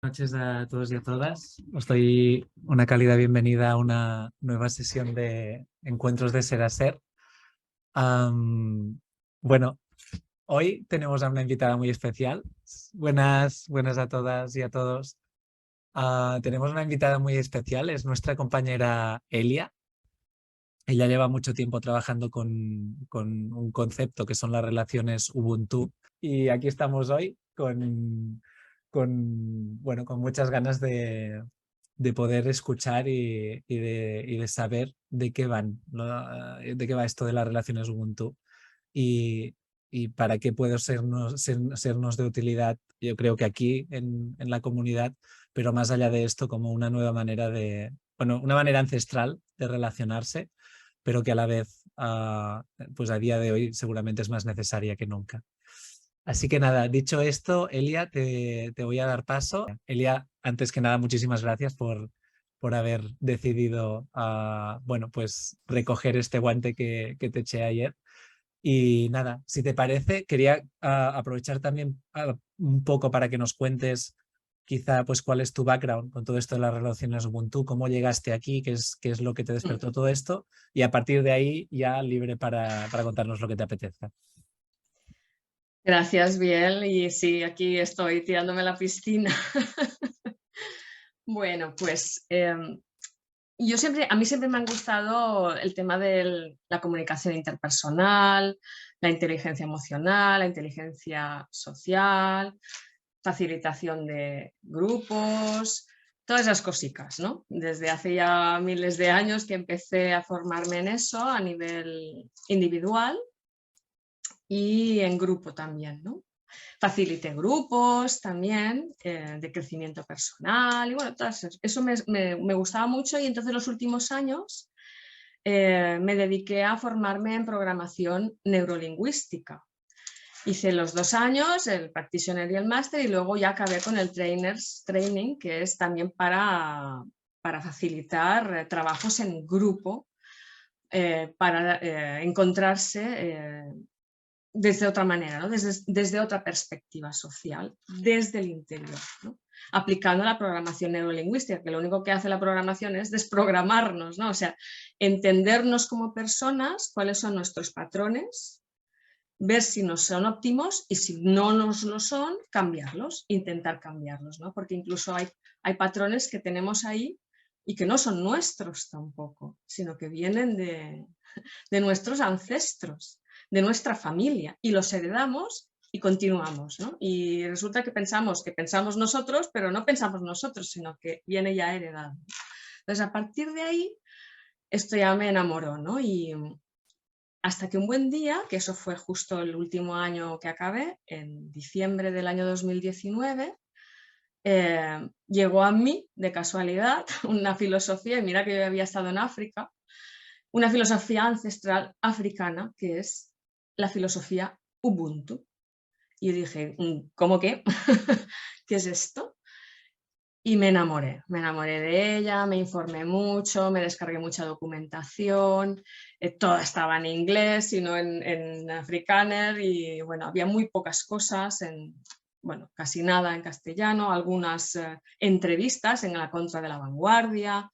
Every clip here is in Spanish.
Noches a todos y a todas. Os doy una cálida bienvenida a una nueva sesión de Encuentros de Ser a Ser. Bueno, hoy tenemos a una invitada muy especial. Buenas a todas y a todos. Tenemos una invitada muy especial, es nuestra compañera Elia. Ella lleva mucho tiempo trabajando con un concepto que son las relaciones Ubuntu. Y aquí estamos hoy con muchas ganas de poder escuchar y de saber de qué van, de qué va esto de las relaciones Ubuntu y, y para qué puedo sernos de utilidad, yo creo que aquí en la comunidad, pero más allá de esto como una nueva manera una manera ancestral de relacionarse, pero que a la vez, pues a día de hoy seguramente es más necesaria que nunca. Así que nada, dicho esto, Elia, te voy a dar paso. Elia, antes que nada, muchísimas gracias por haber decidido, bueno, pues recoger este guante que te eché ayer. Y nada, si te parece, quería aprovechar también un poco para que nos cuentes quizá pues cuál es tu background con todo esto de las relaciones Ubuntu, cómo llegaste aquí, qué es lo que te despertó todo esto y a partir de ahí ya libre para contarnos lo que te apetezca. Gracias, Biel. Y sí, aquí estoy tirándome a la piscina. Bueno, pues a mí siempre me han gustado el tema de la comunicación interpersonal, la inteligencia emocional, la inteligencia social, facilitación de grupos, todas esas cositas, ¿no? Desde hace ya miles de años que empecé a formarme en eso a nivel individual y en grupo también, ¿no? Facilité grupos también de crecimiento personal y bueno, eso me gustaba mucho y entonces los últimos años me dediqué a formarme en programación neurolingüística. Hice los 2 años, el practitioner y el máster y luego ya acabé con el trainers training, que es también para facilitar trabajos en grupo, para encontrarse desde otra manera, ¿no? desde otra perspectiva social, desde el interior, ¿no? Aplicando la programación neurolingüística, que lo único que hace la programación es desprogramarnos, ¿no? O sea, entendernos como personas, cuáles son nuestros patrones, ver si nos son óptimos y si no nos lo son, cambiarlos, intentar cambiarlos, ¿no? Porque incluso hay patrones que tenemos ahí y que no son nuestros tampoco, sino que vienen de nuestros ancestros, de nuestra familia, y los heredamos y continuamos, ¿no? Y resulta que pensamos nosotros, pero no pensamos nosotros, sino que viene ya heredado. Entonces, a partir de ahí, esto ya me enamoró, ¿no? Y hasta que un buen día, que eso fue justo el último año que acabé, en diciembre del año 2019, llegó a mí, de casualidad, una filosofía, y mira que yo había estado en África, una filosofía ancestral africana que es la filosofía Ubuntu. Y yo dije, ¿cómo qué? ¿Qué es esto? Y me enamoré de ella, me informé mucho, me descargué mucha documentación, toda estaba en inglés y no en afrikaner y bueno, había muy pocas cosas, bueno, casi nada en castellano, algunas entrevistas en la contra de la vanguardia,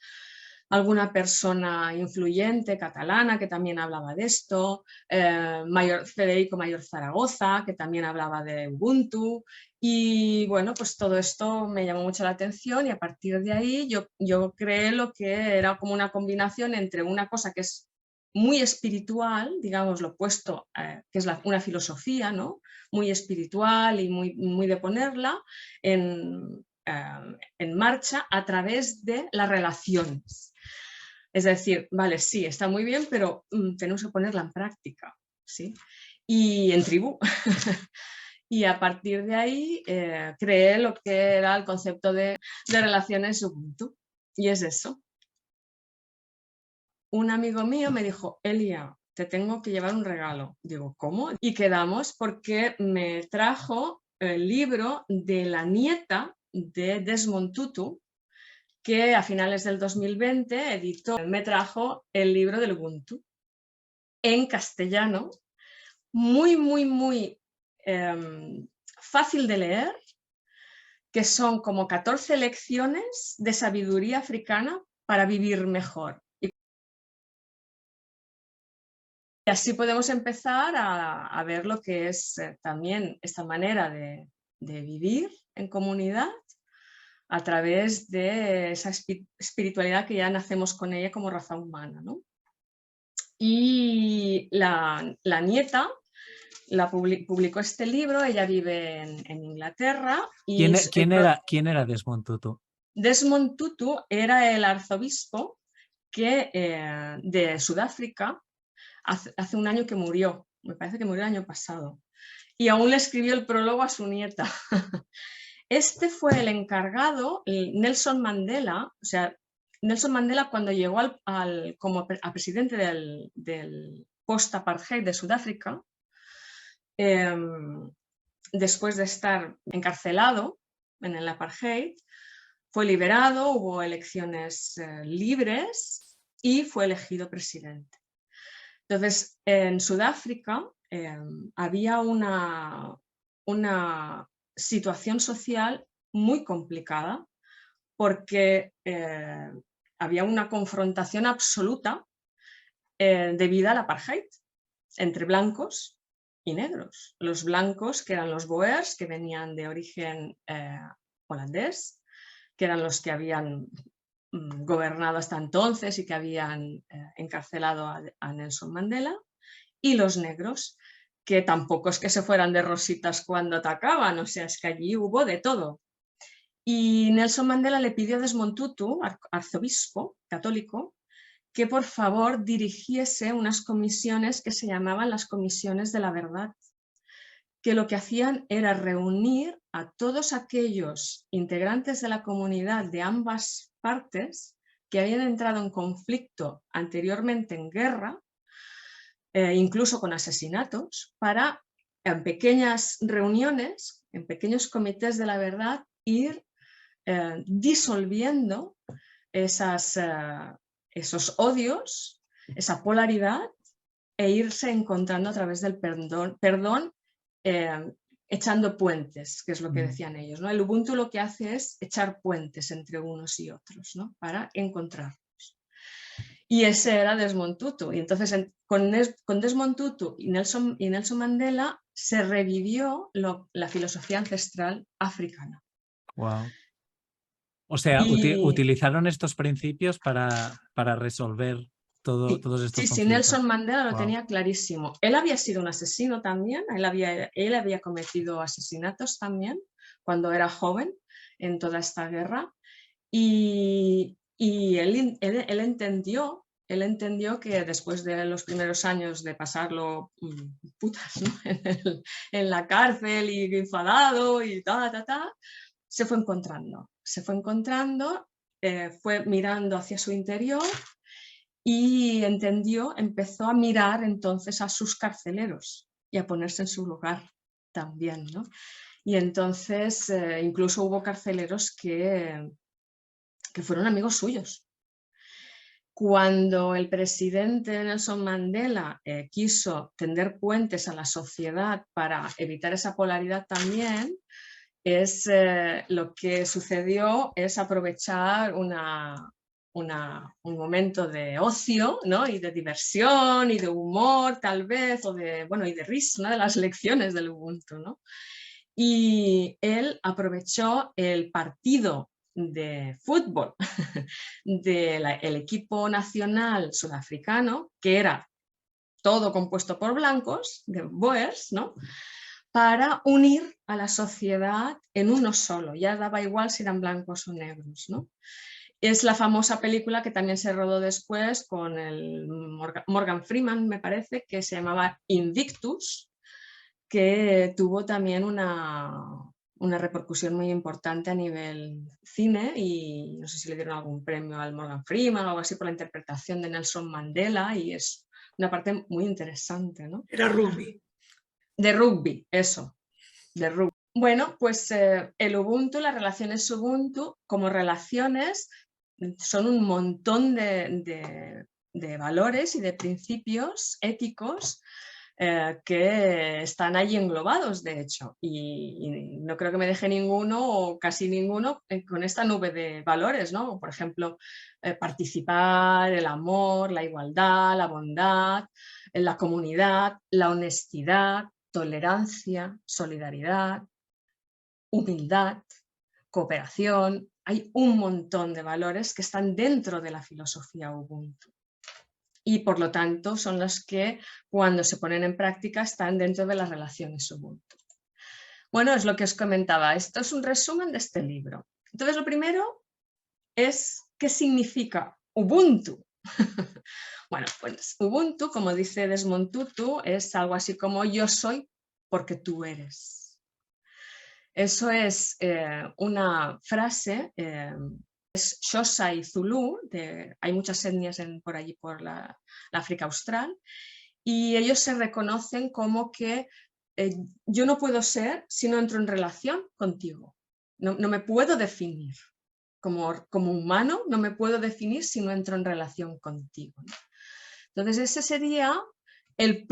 alguna persona influyente catalana que también hablaba de esto, Federico Mayor Zaragoza, que también hablaba de Ubuntu, y bueno, pues todo esto me llamó mucho la atención y a partir de ahí yo creé lo que era como una combinación entre una cosa que es muy espiritual, digamos, lo opuesto, que es una filosofía, ¿no? Muy espiritual y muy de ponerla en marcha a través de las relaciones. Es decir, vale, sí, está muy bien, pero tenemos que ponerla en práctica, ¿sí? Y en tribu. Y a partir de ahí creé lo que era el concepto de relaciones Ubuntu. Y es eso. Un amigo mío me dijo, Elia, te tengo que llevar un regalo. Digo, ¿cómo? Y quedamos porque me trajo el libro de la nieta de Desmond Tutu, que a finales del 2020 me trajo el libro del Ubuntu en castellano, muy fácil de leer, que son como 14 lecciones de sabiduría africana para vivir mejor. Y así podemos empezar a ver lo que es también esta manera de vivir en comunidad a través de esa espiritualidad que ya nacemos con ella como raza humana, ¿no? Y la nieta publicó este libro, ella vive en Inglaterra. Y ¿Quién era Desmond Tutu? Desmond Tutu era el arzobispo de Sudáfrica hace un año que murió, me parece que murió el año pasado, y aún le escribió el prólogo a su nieta. Este fue el encargado, Nelson Mandela, o sea, Nelson Mandela cuando llegó como presidente del post-apartheid de Sudáfrica, después de estar encarcelado en el apartheid, fue liberado, hubo elecciones libres y fue elegido presidente. Entonces, en Sudáfrica había una situación social muy complicada porque había una confrontación absoluta debido al apartheid entre blancos y negros. Los blancos, que eran los Boers, que venían de origen holandés, que eran los que habían gobernado hasta entonces y que habían encarcelado a Nelson Mandela, y los negros, que tampoco es que se fueran de rositas cuando atacaban, o sea, es que allí hubo de todo. Y Nelson Mandela le pidió a Desmond Tutu, arzobispo católico, que por favor dirigiese unas comisiones que se llamaban las comisiones de la verdad, que lo que hacían era reunir a todos aquellos integrantes de la comunidad de ambas partes que habían entrado en conflicto anteriormente en guerra, incluso con asesinatos, para en pequeñas reuniones, en pequeños comités de la verdad, ir disolviendo esos odios, esa polaridad, e irse encontrando a través del perdón, echando puentes, que es lo que decían ellos, ¿no? El Ubuntu lo que hace es echar puentes entre unos y otros, ¿no? Para encontrarnos. Y ese era Desmond Tutu. Y entonces con Desmond Tutu y Nelson Mandela se revivió la filosofía ancestral africana. Wow. O sea, utilizaron estos principios para resolver todos estos conflictos. Sí, Nelson Mandela lo tenía clarísimo. Él había sido un asesino también, él había cometido asesinatos también cuando era joven en toda esta guerra, y él entendió que después de los primeros años de pasarlo putas, ¿no? en la cárcel y enfadado y se fue encontrando, fue mirando hacia su interior y empezó a mirar entonces a sus carceleros y a ponerse en su lugar también, ¿no? Y entonces incluso hubo carceleros que fueron amigos suyos. Cuando el presidente Nelson Mandela quiso tender puentes a la sociedad para evitar esa polaridad también, lo que sucedió es aprovechar un momento de ocio, ¿no? Y de diversión y de humor tal vez, y de risa, ¿no? De las lecciones del Ubuntu, ¿no? Y él aprovechó el partido de fútbol del equipo nacional sudafricano, que era todo compuesto por blancos, de Boers, ¿no? Para unir a la sociedad en uno solo, ya daba igual si eran blancos o negros, ¿no? Es la famosa película que también se rodó después con el Morgan Freeman, me parece, que se llamaba Invictus, que tuvo también una repercusión muy importante a nivel cine, y no sé si le dieron algún premio al Morgan Freeman o algo así por la interpretación de Nelson Mandela, y es una parte muy interesante, ¿no? Era rugby. De rugby, eso, de rugby. Bueno, pues el Ubuntu, las relaciones Ubuntu, como relaciones, son un montón de valores y de principios éticos que están ahí englobados, de hecho, y no creo que me deje ninguno o casi ninguno con esta nube de valores, ¿no? Por ejemplo, participar, el amor, la igualdad, la bondad, la comunidad, la honestidad, tolerancia, solidaridad, humildad, cooperación. Hay un montón de valores que están dentro de la filosofía Ubuntu. Y por lo tanto son los que cuando se ponen en práctica están dentro de las relaciones Ubuntu. Bueno, es lo que os comentaba. Esto es un resumen de este libro. Entonces, lo primero es ¿qué significa Ubuntu? Bueno, pues Ubuntu, como dice Desmond Tutu, es algo así como yo soy porque tú eres. Eso es una frase, es Xhosa y Zulú, hay muchas etnias por allí por la África Austral, y ellos se reconocen como que yo no puedo ser si no entro en relación contigo, no me puedo definir. Como humano no me puedo definir si no entro en relación contigo, ¿no? Entonces ese sería en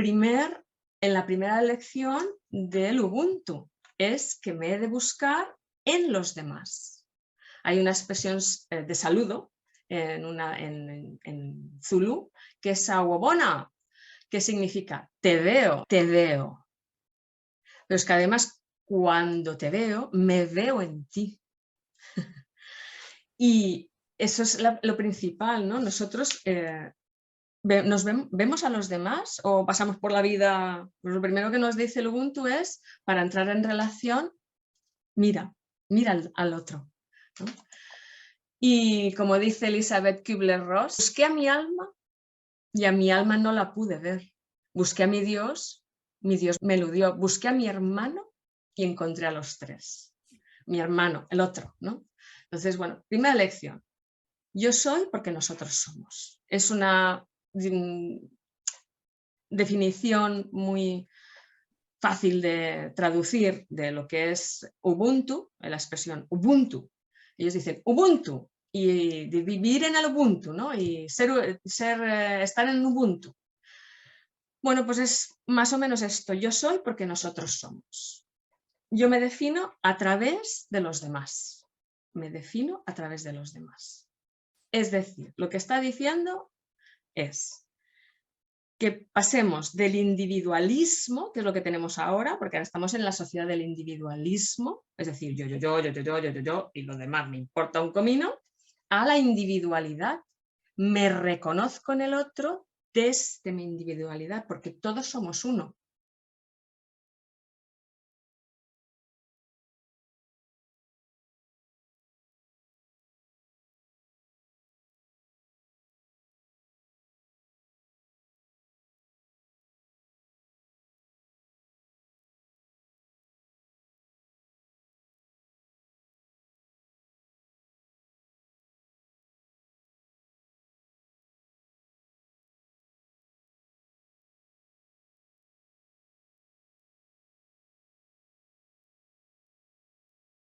la primera lección del Ubuntu, es que me he de buscar en los demás. Hay una expresión de saludo en Zulu que es Sawubona, que significa te veo, te veo. Pero es que además cuando te veo, me veo en ti. Y eso es lo principal, ¿no? Nosotros vemos a los demás o pasamos por la vida, pues lo primero que nos dice el Ubuntu es, para entrar en relación, mira al otro, ¿no? Y como dice Elizabeth Kübler-Ross, busqué a mi alma y a mi alma no la pude ver. Busqué a mi Dios me lo dio. Busqué a mi hermano y encontré a los tres. Mi hermano, el otro, ¿no? Entonces, bueno, primera lección. Yo soy porque nosotros somos. Es una definición muy fácil de traducir de lo que es Ubuntu, la expresión Ubuntu. Ellos dicen Ubuntu y de vivir en el Ubuntu, ¿no? Y estar en Ubuntu. Bueno, pues es más o menos esto. Yo soy porque nosotros somos. Yo me defino a través de los demás. Me defino a través de los demás. Es decir, lo que está diciendo es que pasemos del individualismo, que es lo que tenemos ahora, porque ahora estamos en la sociedad del individualismo, es decir, yo, y lo demás me importa un comino, a la individualidad. Me reconozco en el otro desde mi individualidad, porque todos somos uno.